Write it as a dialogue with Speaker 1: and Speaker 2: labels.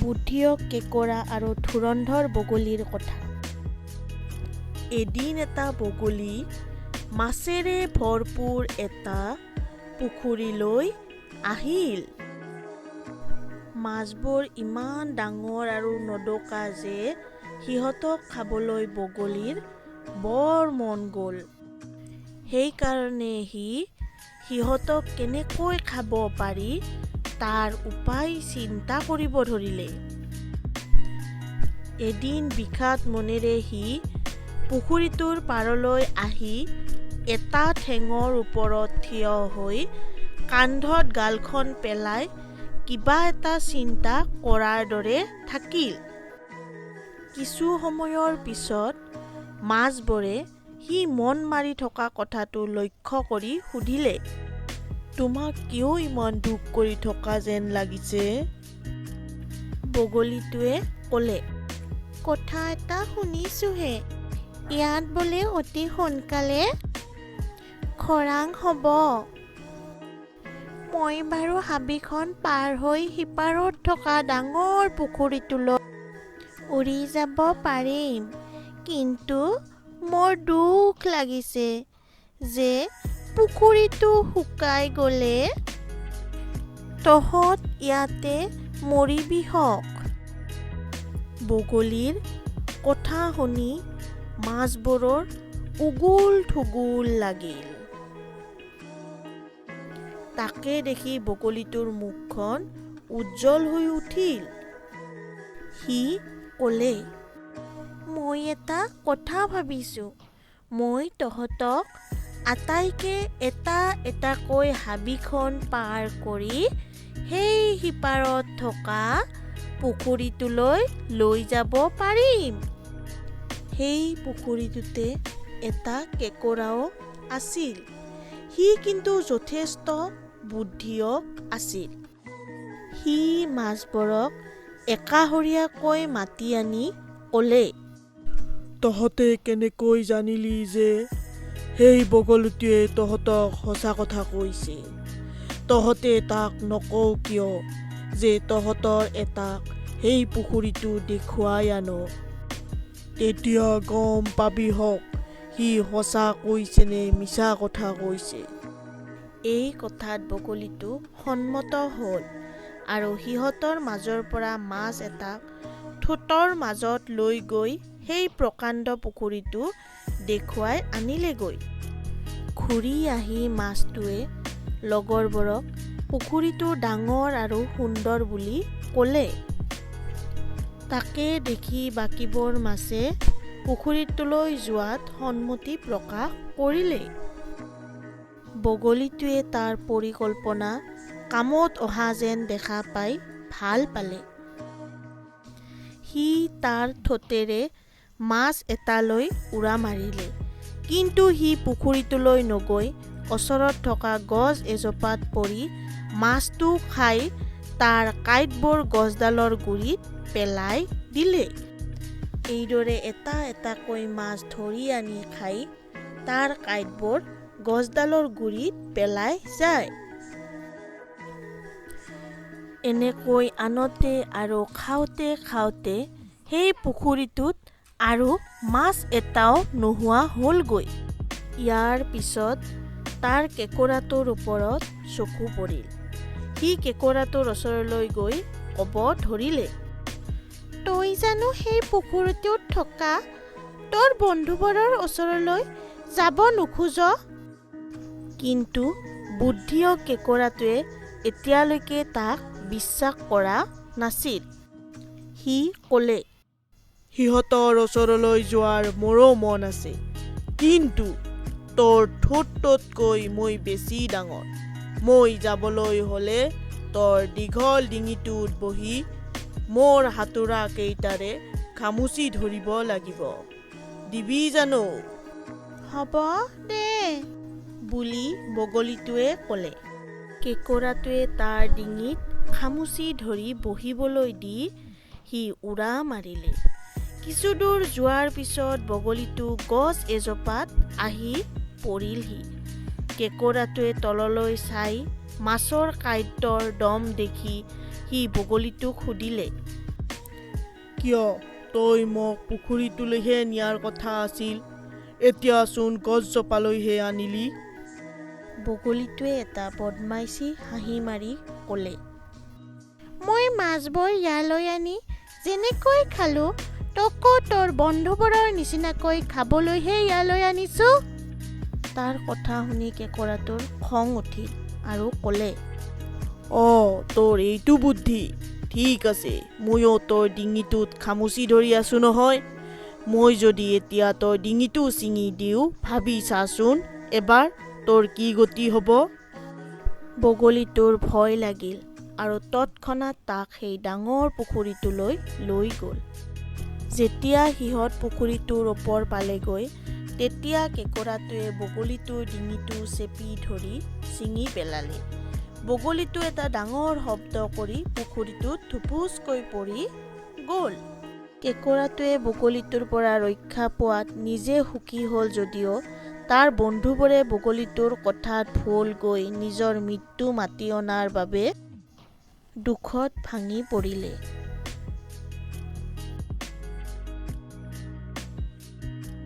Speaker 1: বুদ্ধিয়ক কেঁকোৰা আৰু ধুৰন্ধৰ বগলীৰ কথা।
Speaker 2: এদিন এটা বগলী মাছেৰে ভৰপূৰ এটা পুখুৰীলৈ আহিল। মাছবোৰ ইমান ডাঙৰ আৰু নদকা যে সিহঁতক খাবলৈ বগলীৰ বৰ মন গ'ল। সেইকাৰণে সি সিহঁতক কেনেকৈ খাব পাৰি তাৰ উপায় চিন্তা কৰিব ধৰিলে। এদিন বিষাদ মনেৰে সি পুখুৰীটোৰ পাৰলৈ আহি এটা ঠেঙৰ ওপৰত থিয় হৈ কান্ধত গালখন পেলাই কিবা এটা চিন্তা কৰাৰ দৰে থাকিল। কিছু সময়ৰ পিছত মাছবোৰে সি মন মাৰি থকা কথাটো লক্ষ্য কৰি সুধিলে, তোমাক কিয় ইমান দুখ কৰি থকা যেন লাগিছে?
Speaker 1: বগলীটোৱে ক'লে, কথা এটা শুনিছোঁহে, ইয়াত বোলে অতি সোনকালে খৰাং হ'ব। মই বাৰু হাবিখন পাৰ হৈ সিপাৰত থকা ডাঙৰ পুখুৰীটোলৈ উৰি যাব পাৰিম, কিন্তু মোৰ দুখ লাগিছে যে পুখুৰীটো শুকাই গ'লে তহঁত ইয়াতে মৰিবিহঁক।
Speaker 2: বগলীৰ কথা শুনি মাছবোৰৰ উগুল থুগুল লাগিল। তাকে দেখি বগলীটোৰ মুখখন উজ্জ্বল হৈ উঠিল। সি ক'লে,
Speaker 1: মই এটা কথা ভাবিছোঁ, মই তহঁতক আটাইকে এটা এটাকৈ হাবিখন পাৰ কৰি সেই সিপাৰত থকা পুখুৰীটোলৈ লৈ যাব পাৰিম।
Speaker 2: সেই পুখুৰীটোতে এটা কেঁকোৰাও আছিল। সি কিন্তু যথেষ্ট বুদ্ধিয়ক আছিল। সি মাছবোৰক একাষৰীয়াকৈ মাতি আনি ক'লে, তহঁতে কেনেকৈ জানিলি যে সেই বগলীটোৱে তহঁতক সঁচা কথা কৈছে? তহঁতে তাক নকওঁ কিয় যে তহঁতৰ এটাক সেই পুখুৰীটো দেখুৱাই আনক, তেতিয়া গম পাবিহঁক সি সঁচা কৈছে নে মিছা কথা কৈছে।
Speaker 1: এই কথাত বগলীটো সন্মত হ'ল আৰু সিহঁতৰ মাজৰ পৰা মাছ এটাক ঠোঁটৰ মাজত লৈ গৈ সেই প্ৰকাণ্ড পুখুৰীটো দেখুৱাই আনিলেগৈ। ঘূৰি আহি মাছটোৱে লগৰবোৰক পুখুৰীটো ডাঙৰ আৰু সুন্দৰ বুলি ক'লে। তাকে দেখি বাকীবোৰ মাছে পুখুৰীটোলৈ যোৱাত সন্মতি প্ৰকাশ কৰিলে। বগলীটোৱে তাৰ পৰিকল্পনা কামত অহা যেন দেখা পাই ভাল পালে। সি তাৰ ঠোঁটেৰে মাছ এটালৈ উৰা মাৰিলে, কিন্তু সি পুখুৰীটোলৈ নগৈ ওচৰত থকা গছ এজোপাত পৰি মাছটো খাই তাৰ কাঁইটবোৰ গছডালৰ গুৰিত পেলাই দিলে। এইদৰে এটা এটাকৈ মাছ ধৰি আনি খাই তাৰ কাঁইটবোৰ গছডালৰ গুৰিত পেলাই যায়। এনেকৈ আনতে আৰু খাওঁতে খাওঁতে সেই পুখুৰীটোত আৰু মাছ এটাও নোহোৱা হ'লগৈ। ইয়াৰ পিছত তাৰ কেঁকোৰাটোৰ ওপৰত চকু পৰিল। সি কেঁকোৰাটোৰ ওচৰলৈ গৈ ক'ব ধৰিলে, তই জানো সেই পুখুৰীটোত থকা তোৰ বন্ধুবোৰৰ ওচৰলৈ যাব নোখোজ? কিন্তু বুদ্ধিয়ক কেঁকোৰাটোৱে এতিয়ালৈকে তাক বিশ্বাস কৰা নাছিল। সি ক'লে,
Speaker 2: সিহঁতৰ ওচৰলৈ যোৱাৰ মোৰো মন আছে, কিন্তু তোৰ ঠোঁটটোতকৈ মই বেছি ডাঙৰ। মই যাবলৈ হ'লে তোৰ দীঘল ডিঙিটোত বহি মোৰ হাতোৰা কেইটাৰে খামুচি ধৰিব লাগিব। দিবি জানো?
Speaker 1: হ'ব দে,
Speaker 2: বুলি বগলীটোৱে ক'লে।
Speaker 1: কেঁকোৰাটোৱে তাৰ ডিঙিত খামুচি ধৰি বহিবলৈ দি সি উৰা মাৰিলে। কিছু দূৰ যোৱাৰ পিছত বগলীটো গছ এজোপাত আহি পৰিলহি। কেঁকোৰাটোৱে তললৈ চাই মাছৰ কাঁইটৰ দম দেখি সি বগলীটোক সুধিলে,
Speaker 2: কিয় তই মোক পুখুৰীটোলৈহে নিয়াৰ কথা আছিল, এতিয়াচোন গছজোপালৈহে আনিলি।
Speaker 1: বগলীটোৱে এটা বদমাইচি হাঁহি মাৰি ক'লে, মই মাছবোৰ ইয়ালৈ আনি যেনেকৈ খালোঁ, তোকো তোৰ বন্ধুবোৰৰ নিচিনাকৈ খাবলৈহে ইয়ালৈ আনিছোঁ। তাৰ কথা শুনি কেঁকোৰাটোৰ খং উঠিল আৰু ক'লে,
Speaker 2: তোৰ এইটো বুদ্ধি, ঠিক আছে, ময়ো তোৰ ডিঙিটোত খামুচি ধৰি আছো নহয়। মই যদি এতিয়া তোৰ ডিঙিটো ছিঙি দিওঁ, ভাবি চাচোন এবাৰ তোৰ কি গতি হ'ব।
Speaker 1: বগলীটোৰ ভয় লাগিল আৰু তৎক্ষণাত তাক সেই ডাঙৰ পুখুৰীটোলৈ লৈ গ'ল। যেতিয়া সিহঁত পুখুৰীটোৰ ওপৰ পালেগৈ, তেতিয়া কেঁকোৰাটোৱে বগলীটোৰ ডিঙিটো চেপি ধৰি ছিঙি পেলালে। বগলীটো এটা ডাঙৰ শব্দ কৰি পুখুৰীটোত ধুপুচকৈ পৰি গ'ল। কেঁকোৰাটোৱে বগলীটোৰ পৰা ৰক্ষা পোৱাত নিজে সুখী হ'ল যদিও তাৰ বন্ধুবোৰে বগলীটোৰ কথাত ভোল গৈ নিজৰ মৃত্যু মাতি অনাৰ বাবে দুখত ভাঙি পৰিলে।